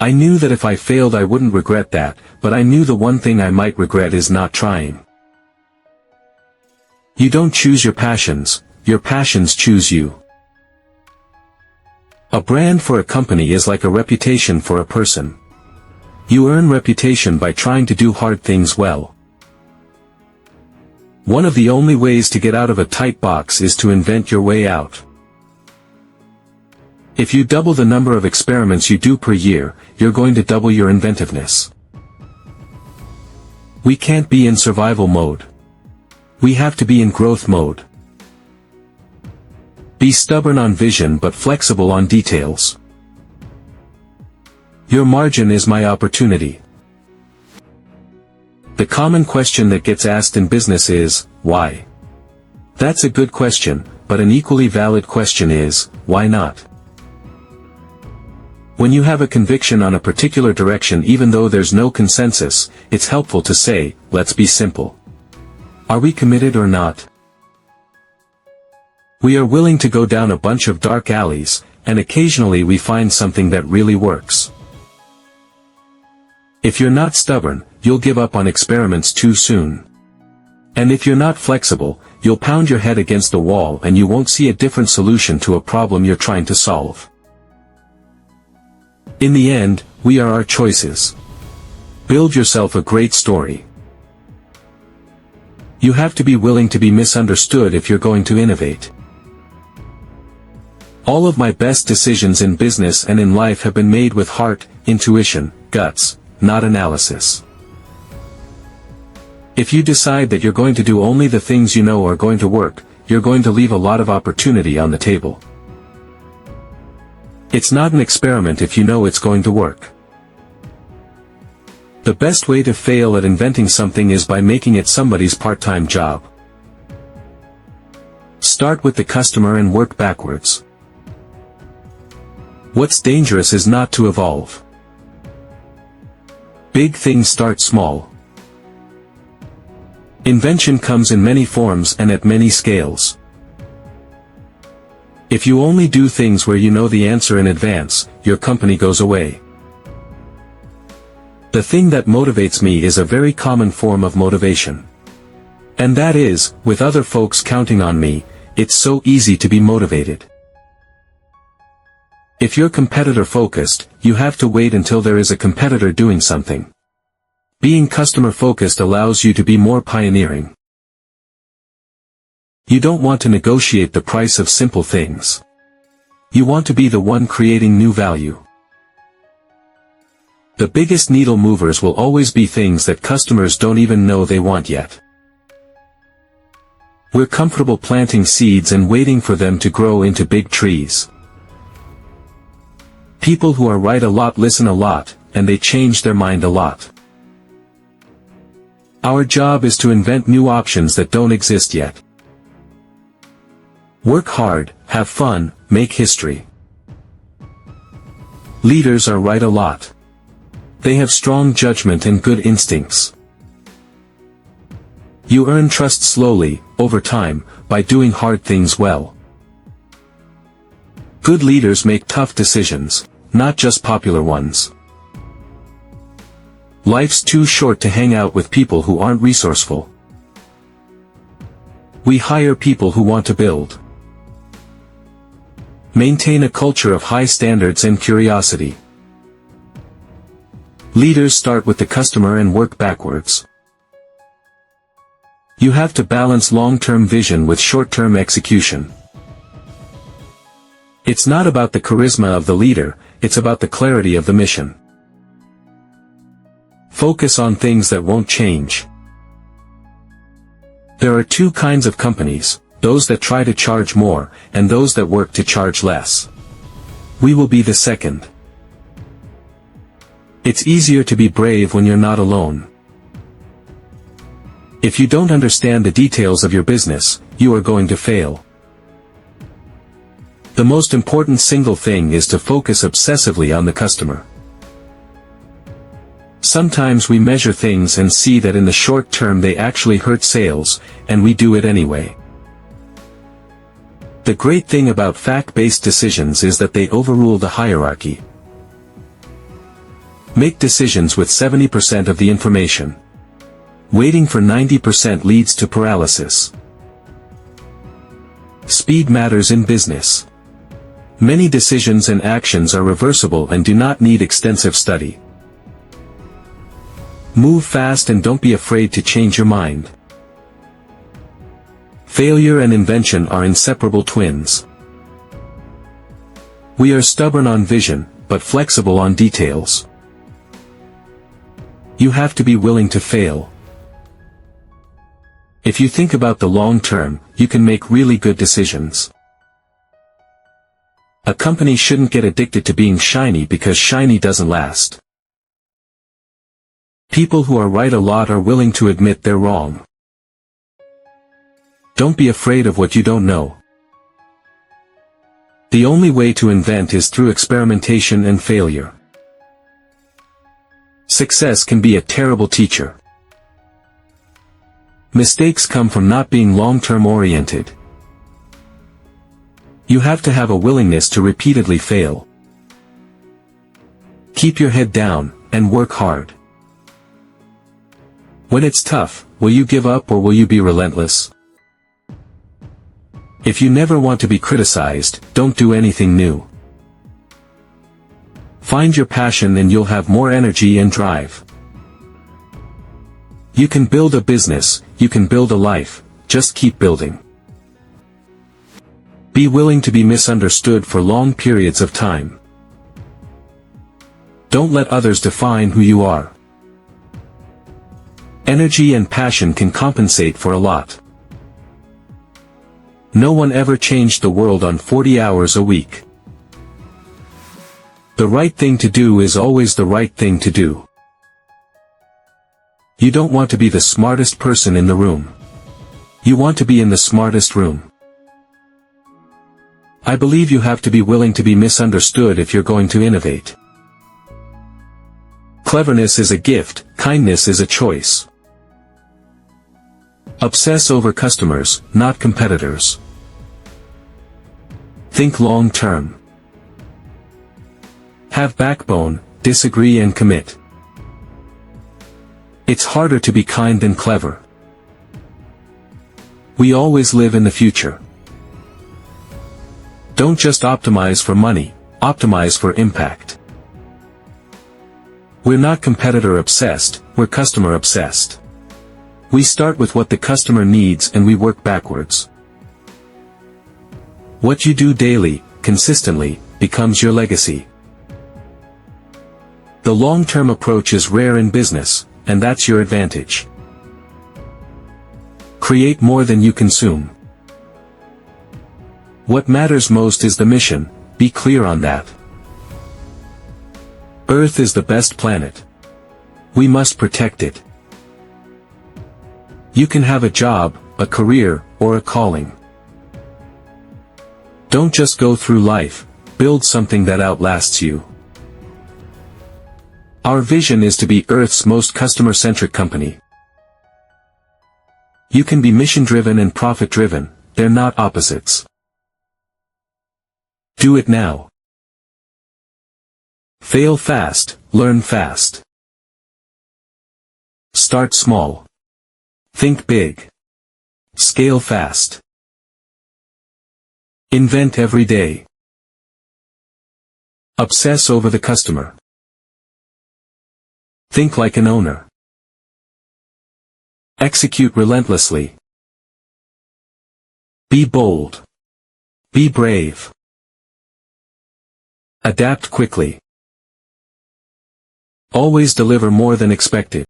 I knew that if I failed I wouldn't regret that, but I knew the one thing I might regret is not trying. You don't choose your passions choose you. A brand for a company is like a reputation for a person. You earn reputation by trying to do hard things well. One of the only ways to get out of a tight box is to invent your way out. If you double the number of experiments you do per year, you're going to double your inventiveness. We can't be in survival mode. We have to be in growth mode. Be stubborn on vision but flexible on details. Your margin is my opportunity. The common question that gets asked in business is, why? That's a good question, but an equally valid question is, why not? When you have a conviction on a particular direction even though there's no consensus, it's helpful to say, let's be simple. Are we committed or not? We are willing to go down a bunch of dark alleys, and occasionally we find something that really works. If you're not stubborn, you'll give up on experiments too soon. And if you're not flexible, you'll pound your head against the wall and you won't see a different solution to a problem you're trying to solve. In the end, we are our choices. Build yourself a great story. You have to be willing to be misunderstood if you're going to innovate. All of my best decisions in business and in life have been made with heart, intuition, guts, not analysis. If you decide that you're going to do only the things you know are going to work, you're going to leave a lot of opportunity on the table. It's not an experiment if you know it's going to work. The best way to fail at inventing something is by making it somebody's part-time job. Start with the customer and work backwards. What's dangerous is not to evolve. Big things start small. Invention comes in many forms and at many scales. If you only do things where you know the answer in advance, your company goes away. The thing that motivates me is a very common form of motivation. And that is, with other folks counting on me, it's so easy to be motivated. If you're competitor-focused, you have to wait until there is a competitor doing something. Being customer-focused allows you to be more pioneering. You don't want to negotiate the price of simple things. You want to be the one creating new value. The biggest needle movers will always be things that customers don't even know they want yet. We're comfortable planting seeds and waiting for them to grow into big trees. People who are right a lot listen a lot, and they change their mind a lot. Our job is to invent new options that don't exist yet. Work hard, have fun, make history. Leaders are right a lot. They have strong judgment and good instincts. You earn trust slowly, over time, by doing hard things well. Good leaders make tough decisions, not just popular ones. Life's too short to hang out with people who aren't resourceful. We hire people who want to build. Maintain a culture of high standards and curiosity. Leaders start with the customer and work backwards. You have to balance long-term vision with short-term execution. It's not about the charisma of the leader, it's about the clarity of the mission. Focus on things that won't change. There are two kinds of companies, those that try to charge more, and those that work to charge less. We will be the second. It's easier to be brave when you're not alone. If you don't understand the details of your business, you are going to fail. The most important single thing is to focus obsessively on the customer. Sometimes we measure things and see that in the short term they actually hurt sales, and we do it anyway. The great thing about fact-based decisions is that they overrule the hierarchy. Make decisions with 70% of the information. Waiting for 90% leads to paralysis. Speed matters in business. Many decisions and actions are reversible and do not need extensive study. Move fast and don't be afraid to change your mind. Failure and invention are inseparable twins. We are stubborn on vision, but flexible on details. You have to be willing to fail. If you think about the long term, you can make really good decisions. A company shouldn't get addicted to being shiny because shiny doesn't last. People who are right a lot are willing to admit they're wrong. Don't be afraid of what you don't know. The only way to invent is through experimentation and failure. Success can be a terrible teacher. Mistakes come from not being long-term oriented. You have to have a willingness to repeatedly fail. Keep your head down, and work hard. When it's tough, will you give up or will you be relentless? If you never want to be criticized, don't do anything new. Find your passion and you'll have more energy and drive. You can build a business, you can build a life, just keep building. Be willing to be misunderstood for long periods of time. Don't let others define who you are. Energy and passion can compensate for a lot. No one ever changed the world on 40 hours a week. The right thing to do is always the right thing to do. You don't want to be the smartest person in the room. You want to be in the smartest room. I believe you have to be willing to be misunderstood if you're going to innovate. Cleverness is a gift, kindness is a choice. Obsess over customers, not competitors. Think long term. Have backbone, disagree and commit. It's harder to be kind than clever. We always live in the future. Don't just optimize for money, optimize for impact. We're not competitor obsessed, we're customer obsessed. We start with what the customer needs and we work backwards. What you do daily, consistently, becomes your legacy. The long-term approach is rare in business, and that's your advantage. Create more than you consume. What matters most is the mission, be clear on that. Earth is the best planet. We must protect it. You can have a job, a career, or a calling. Don't just go through life, build something that outlasts you. Our vision is to be Earth's most customer-centric company. You can be mission-driven and profit-driven, they're not opposites. Do it now. Fail fast, learn fast. Start small. Think big. Scale fast. Invent every day. Obsess over the customer. Think like an owner. Execute relentlessly. Be bold. Be brave. Adapt quickly. Always deliver more than expected.